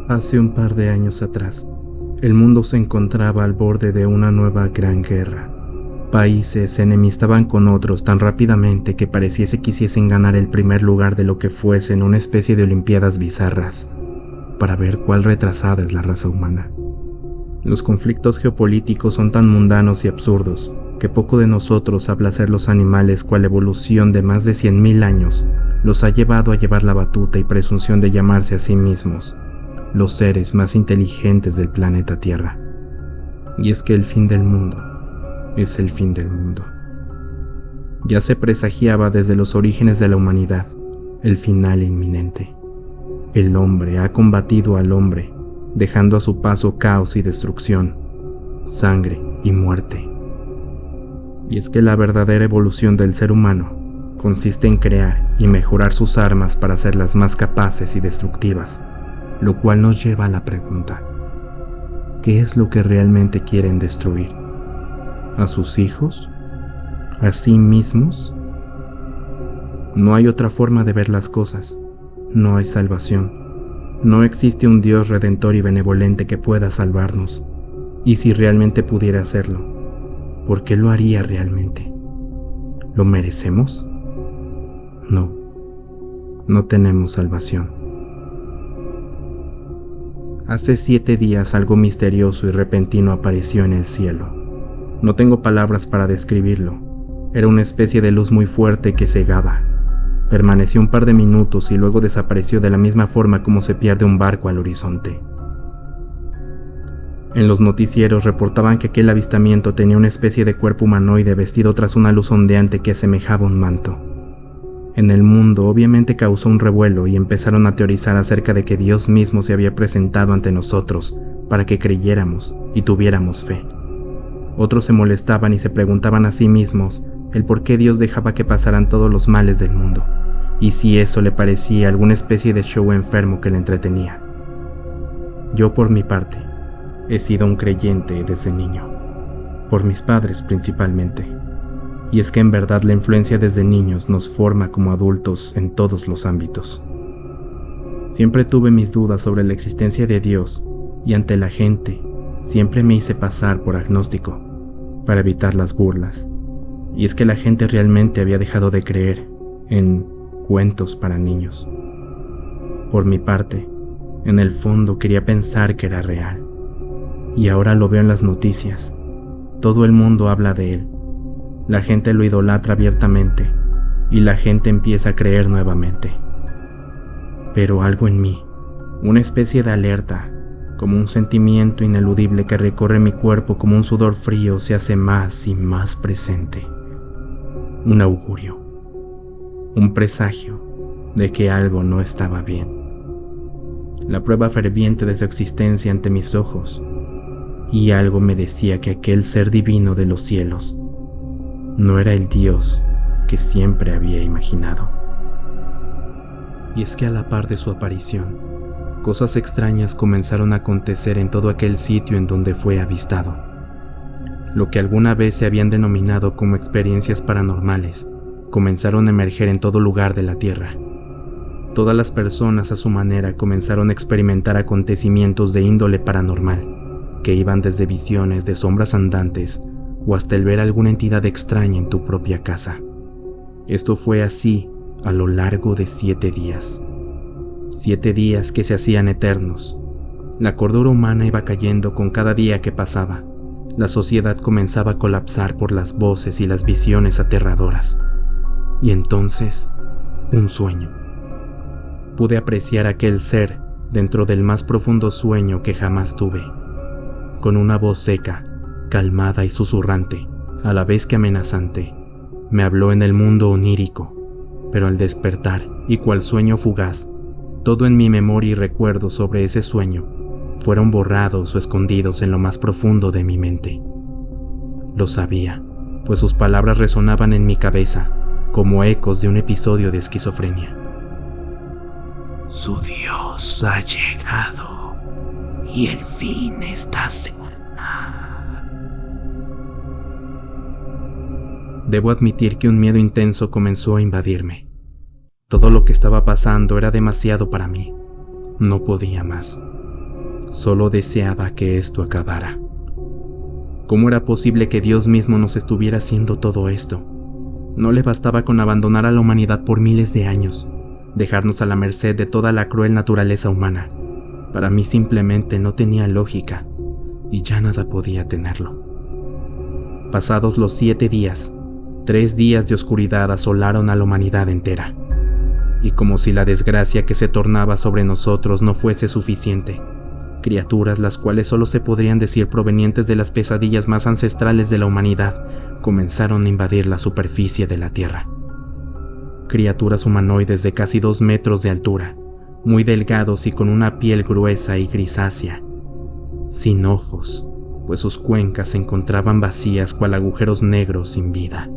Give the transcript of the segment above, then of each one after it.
Hace un par de años atrás, el mundo se encontraba al borde de una nueva gran guerra. Países se enemistaban con otros tan rápidamente que pareciese quisiesen ganar el primer lugar de lo que fuesen una especie de olimpiadas bizarras, para ver cuál retrasada es la raza humana. Los conflictos geopolíticos son tan mundanos y absurdos que poco de nosotros habla ser los animales cual evolución de más de 100.000 años los ha llevado a llevar la batuta y presunción de llamarse a sí mismos los seres más inteligentes del planeta Tierra. Y es que el fin del mundo es el fin del mundo. Ya se presagiaba desde los orígenes de la humanidad el final inminente. El hombre ha combatido al hombre, dejando a su paso caos y destrucción, sangre y muerte. Y es que la verdadera evolución del ser humano consiste en crear y mejorar sus armas para hacerlas más capaces y destructivas, lo cual nos lleva a la pregunta: ¿qué es lo que realmente quieren destruir? ¿A sus hijos? ¿A sí mismos? No hay otra forma de ver las cosas. No hay salvación. No existe un Dios redentor y benevolente que pueda salvarnos. Y si realmente pudiera hacerlo, ¿por qué lo haría realmente? ¿Lo merecemos? No. No tenemos salvación. Hace 7 días algo misterioso y repentino apareció en el cielo. No tengo palabras para describirlo. Era una especie de luz muy fuerte que cegaba. Permaneció un par de minutos y luego desapareció de la misma forma como se pierde un barco al horizonte. En los noticieros reportaban que aquel avistamiento tenía una especie de cuerpo humanoide vestido tras una luz ondeante que asemejaba un manto. En el mundo obviamente causó un revuelo y empezaron a teorizar acerca de que Dios mismo se había presentado ante nosotros para que creyéramos y tuviéramos fe. Otros se molestaban y se preguntaban a sí mismos el por qué Dios dejaba que pasaran todos los males del mundo, y si eso le parecía alguna especie de show enfermo que le entretenía. Yo, por mi parte, he sido un creyente desde niño, por mis padres principalmente. Y es que en verdad la influencia desde niños nos forma como adultos en todos los ámbitos. Siempre tuve mis dudas sobre la existencia de Dios y ante la gente siempre me hice pasar por agnóstico para evitar las burlas. Y es que la gente realmente había dejado de creer en cuentos para niños. Por mi parte, en el fondo quería pensar que era real. Y ahora lo veo en las noticias. Todo el mundo habla de él. La gente lo idolatra abiertamente y la gente empieza a creer nuevamente. Pero algo en mí, una especie de alerta, como un sentimiento ineludible que recorre mi cuerpo como un sudor frío, se hace más y más presente. Un augurio, un presagio de que algo no estaba bien. La prueba ferviente de su existencia ante mis ojos, y algo me decía que aquel ser divino de los cielos no era el Dios que siempre había imaginado. Y es que a la par de su aparición, cosas extrañas comenzaron a acontecer en todo aquel sitio en donde fue avistado. Lo que alguna vez se habían denominado como experiencias paranormales, comenzaron a emerger en todo lugar de la Tierra. Todas las personas a su manera comenzaron a experimentar acontecimientos de índole paranormal, que iban desde visiones de sombras andantes o hasta el ver alguna entidad extraña en tu propia casa. Esto fue así a lo largo de 7 días. 7 días que se hacían eternos. La cordura humana iba cayendo con cada día que pasaba. La sociedad comenzaba a colapsar por las voces y las visiones aterradoras. Y entonces, un sueño. Pude apreciar aquel ser dentro del más profundo sueño que jamás tuve. Con una voz seca, calmada y susurrante, a la vez que amenazante, me habló en el mundo onírico, pero al despertar, y cual sueño fugaz, todo en mi memoria y recuerdos sobre ese sueño fueron borrados o escondidos en lo más profundo de mi mente. Lo sabía, pues sus palabras resonaban en mi cabeza como ecos de un episodio de esquizofrenia. Su Dios ha llegado y el fin está cerca. Debo admitir que un miedo intenso comenzó a invadirme. Todo lo que estaba pasando era demasiado para mí. No podía más. Solo deseaba que esto acabara. ¿Cómo era posible que Dios mismo nos estuviera haciendo todo esto? No le bastaba con abandonar a la humanidad por miles de años, dejarnos a la merced de toda la cruel naturaleza humana. Para mí simplemente no tenía lógica, y ya nada podía tenerlo. Pasados los 7 días, 3 días de oscuridad asolaron a la humanidad entera. Y como si la desgracia que se tornaba sobre nosotros no fuese suficiente, criaturas las cuales solo se podrían decir provenientes de las pesadillas más ancestrales de la humanidad, comenzaron a invadir la superficie de la Tierra. Criaturas humanoides de casi 2 metros de altura, muy delgados y con una piel gruesa y grisácea, sin ojos, pues sus cuencas se encontraban vacías cual agujeros negros sin vida.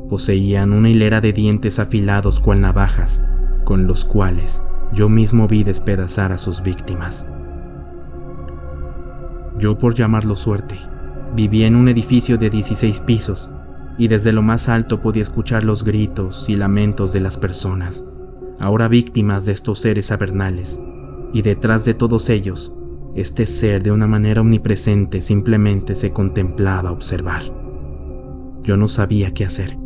Poseían una hilera de dientes afilados cual navajas, con los cuales yo mismo vi despedazar a sus víctimas. Yo, por llamarlo suerte, vivía en un edificio de 16 pisos, y desde lo más alto podía escuchar los gritos y lamentos de las personas, ahora víctimas de estos seres avernales, y detrás de todos ellos, este ser de una manera omnipresente simplemente se contemplaba observar. Yo no sabía qué hacer.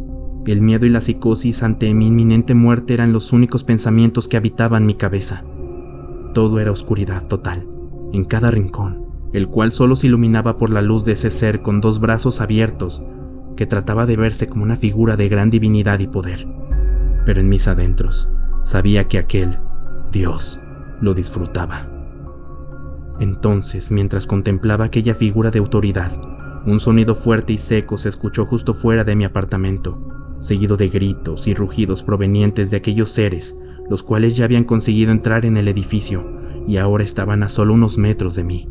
El miedo y la psicosis ante mi inminente muerte eran los únicos pensamientos que habitaban mi cabeza. Todo era oscuridad total, en cada rincón, el cual solo se iluminaba por la luz de ese ser con 2 brazos abiertos, que trataba de verse como una figura de gran divinidad y poder. Pero en mis adentros, sabía que aquel Dios lo disfrutaba. Entonces, mientras contemplaba aquella figura de autoridad, un sonido fuerte y seco se escuchó justo fuera de mi apartamento, seguido de gritos y rugidos provenientes de aquellos seres, los cuales ya habían conseguido entrar en el edificio y ahora estaban a solo unos metros de mí.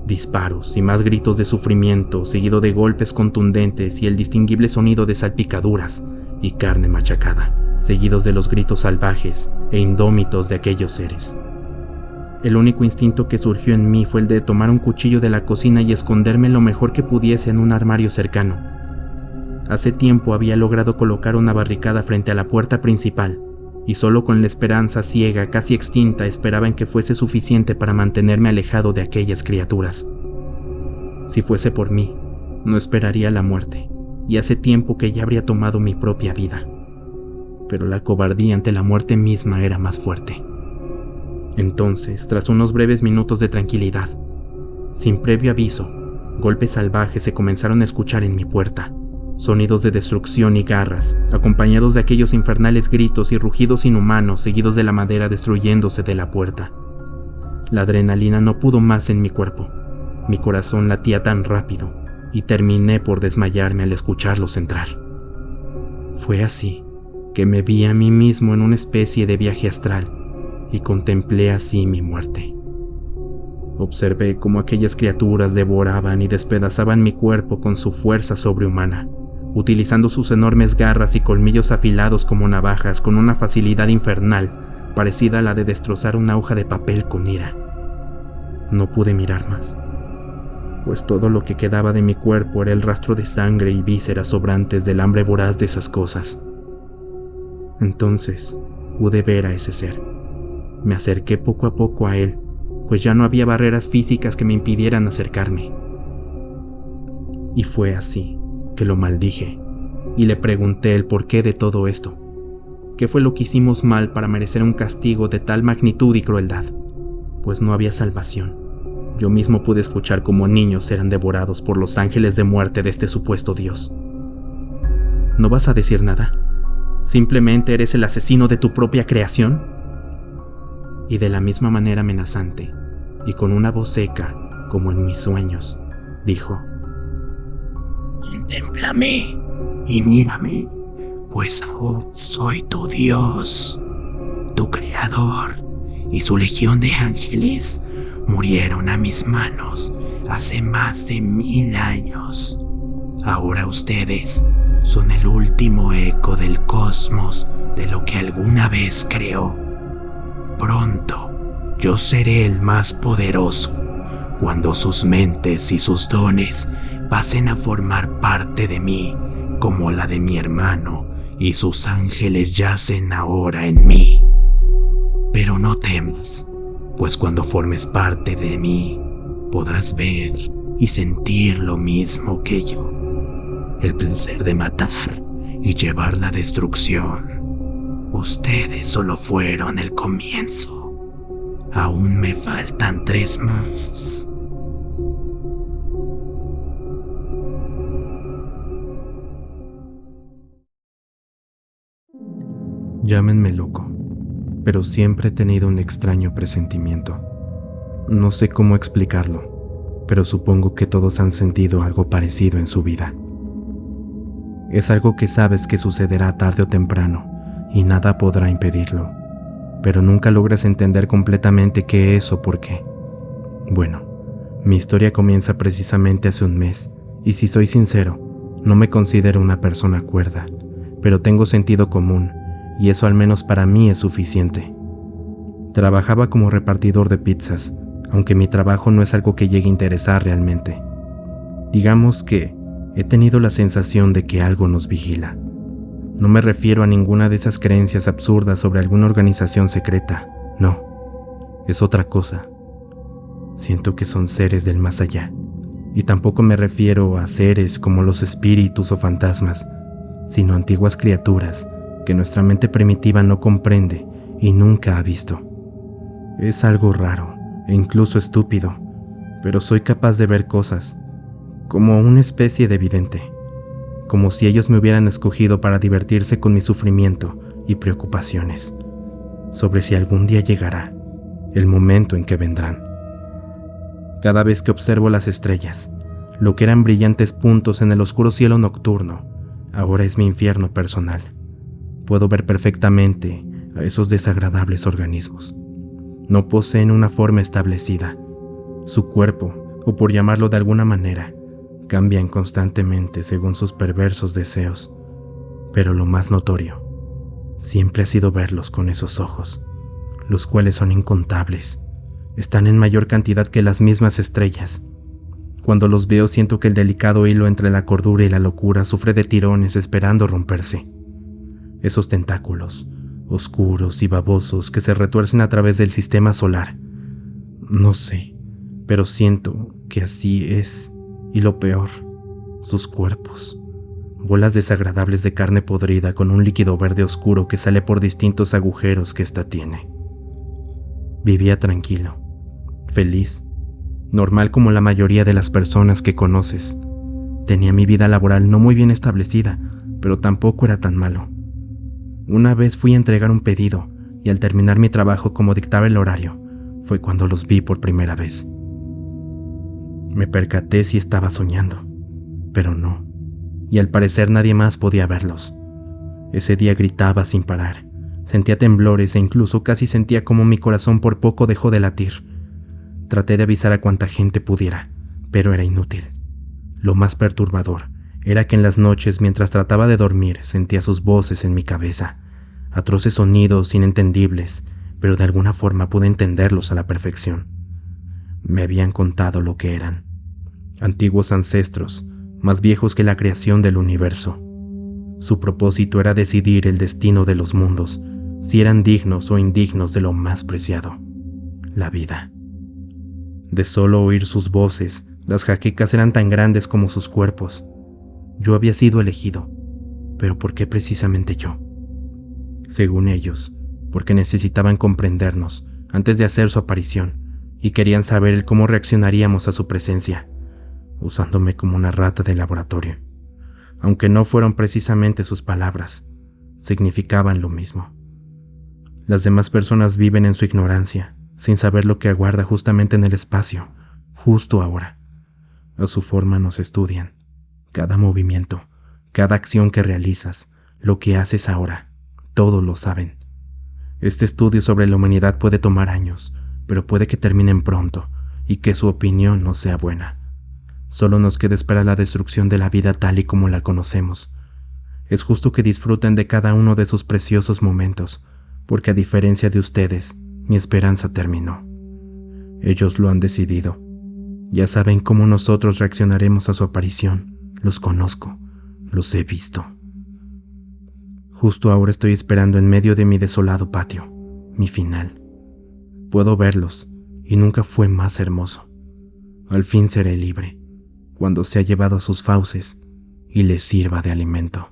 Disparos y más gritos de sufrimiento, seguido de golpes contundentes y el distinguible sonido de salpicaduras y carne machacada, seguidos de los gritos salvajes e indómitos de aquellos seres. El único instinto que surgió en mí fue el de tomar un cuchillo de la cocina y esconderme lo mejor que pudiese en un armario cercano. Hace tiempo había logrado colocar una barricada frente a la puerta principal, y solo con la esperanza ciega, casi extinta, esperaba en que fuese suficiente para mantenerme alejado de aquellas criaturas. Si fuese por mí, no esperaría la muerte, y hace tiempo que ya habría tomado mi propia vida. Pero la cobardía ante la muerte misma era más fuerte. Entonces, tras unos breves minutos de tranquilidad, sin previo aviso, golpes salvajes se comenzaron a escuchar en mi puerta. Sonidos de destrucción y garras, acompañados de aquellos infernales gritos y rugidos inhumanos seguidos de la madera destruyéndose de la puerta. La adrenalina no pudo más en mi cuerpo. Mi corazón latía tan rápido y terminé por desmayarme al escucharlos entrar. Fue así que me vi a mí mismo en una especie de viaje astral y contemplé así mi muerte. Observé cómo aquellas criaturas devoraban y despedazaban mi cuerpo con su fuerza sobrehumana, utilizando sus enormes garras y colmillos afilados como navajas con una facilidad infernal parecida a la de destrozar una hoja de papel con ira. No pude mirar más, pues todo lo que quedaba de mi cuerpo era el rastro de sangre y vísceras sobrantes del hambre voraz de esas cosas. Entonces pude ver a ese ser. Me acerqué poco a poco a él, pues ya no había barreras físicas que me impidieran acercarme. Y fue así que lo maldije, y le pregunté el porqué de todo esto. ¿Qué fue lo que hicimos mal para merecer un castigo de tal magnitud y crueldad? Pues no había salvación. Yo mismo pude escuchar cómo niños eran devorados por los ángeles de muerte de este supuesto Dios. ¿No vas a decir nada? ¿Simplemente eres el asesino de tu propia creación? Y de la misma manera amenazante, y con una voz seca, como en mis sueños, dijo: Contémplame y mírame, pues ahora soy tu Dios, tu creador, y su legión de ángeles murieron a mis manos hace más de 1000 años. Ahora ustedes son el último eco del cosmos de lo que alguna vez creó. Pronto yo seré el más poderoso cuando sus mentes y sus dones pasen a formar parte de mí, como la de mi hermano, y sus ángeles yacen ahora en mí. Pero no temas, pues cuando formes parte de mí, podrás ver y sentir lo mismo que yo. El placer de matar y llevar la destrucción. Ustedes solo fueron el comienzo. Aún me faltan 3 más. Llámenme loco, pero siempre he tenido un extraño presentimiento. No sé cómo explicarlo, pero supongo que todos han sentido algo parecido en su vida. Es algo que sabes que sucederá tarde o temprano y nada podrá impedirlo, pero nunca logras entender completamente qué es o por qué. Bueno, mi historia comienza precisamente hace un mes, y si soy sincero, no me considero una persona cuerda, pero tengo sentido común, y eso al menos para mí es suficiente. Trabajaba como repartidor de pizzas, aunque mi trabajo no es algo que llegue a interesar realmente. Digamos que he tenido la sensación de que algo nos vigila. No me refiero a ninguna de esas creencias absurdas sobre alguna organización secreta, no, es otra cosa. Siento que son seres del más allá, y tampoco me refiero a seres como los espíritus o fantasmas, sino antiguas criaturas que nuestra mente primitiva no comprende y nunca ha visto. Es algo raro e incluso estúpido, pero soy capaz de ver cosas, como una especie de vidente, como si ellos me hubieran escogido para divertirse con mi sufrimiento y preocupaciones, sobre si algún día llegará el momento en que vendrán. Cada vez que observo las estrellas, lo que eran brillantes puntos en el oscuro cielo nocturno, ahora es mi infierno personal. Puedo ver perfectamente a esos desagradables organismos. No poseen una forma establecida. Su cuerpo, o por llamarlo de alguna manera, cambian constantemente según sus perversos deseos. Pero lo más notorio, siempre ha sido verlos con esos ojos, los cuales son incontables. Están en mayor cantidad que las mismas estrellas. Cuando los veo siento que el delicado hilo entre la cordura y la locura sufre de tirones esperando romperse. Esos tentáculos, oscuros y babosos que se retuercen a través del sistema solar. No sé, pero siento que así es. Y lo peor, sus cuerpos. Bolas desagradables de carne podrida con un líquido verde oscuro que sale por distintos agujeros que ésta tiene. Vivía tranquilo, feliz, normal como la mayoría de las personas que conoces. Tenía mi vida laboral no muy bien establecida, pero tampoco era tan malo. Una vez fui a entregar un pedido, y al terminar mi trabajo como dictaba el horario, fue cuando los vi por primera vez. Me percaté si estaba soñando, pero no, y al parecer nadie más podía verlos. Ese día gritaba sin parar, sentía temblores e incluso casi sentía como mi corazón por poco dejó de latir. Traté de avisar a cuanta gente pudiera, pero era inútil. Lo más perturbador era que en las noches, mientras trataba de dormir, sentía sus voces en mi cabeza, atroces sonidos inentendibles, pero de alguna forma pude entenderlos a la perfección. Me habían contado lo que eran, antiguos ancestros, más viejos que la creación del universo. Su propósito era decidir el destino de los mundos, si eran dignos o indignos de lo más preciado, la vida. De solo oír sus voces, las jaquecas eran tan grandes como sus cuerpos. Yo había sido elegido, pero ¿por qué precisamente yo? Según ellos, porque necesitaban comprendernos antes de hacer su aparición y querían saber el cómo reaccionaríamos a su presencia, usándome como una rata de laboratorio. Aunque no fueron precisamente sus palabras, significaban lo mismo. Las demás personas viven en su ignorancia, sin saber lo que aguarda justamente en el espacio, justo ahora. A su forma nos estudian. Cada movimiento, cada acción que realizas, lo que haces ahora, todo lo saben. Este estudio sobre la humanidad puede tomar años, pero puede que terminen pronto y que su opinión no sea buena. Solo nos queda esperar la destrucción de la vida tal y como la conocemos. Es justo que disfruten de cada uno de sus preciosos momentos, porque a diferencia de ustedes, mi esperanza terminó. Ellos lo han decidido. Ya saben cómo nosotros reaccionaremos a su aparición. Los conozco, los he visto. Justo ahora estoy esperando en medio de mi desolado patio, mi final. Puedo verlos, y nunca fue más hermoso. Al fin seré libre, cuando se ha llevado a sus fauces y les sirva de alimento.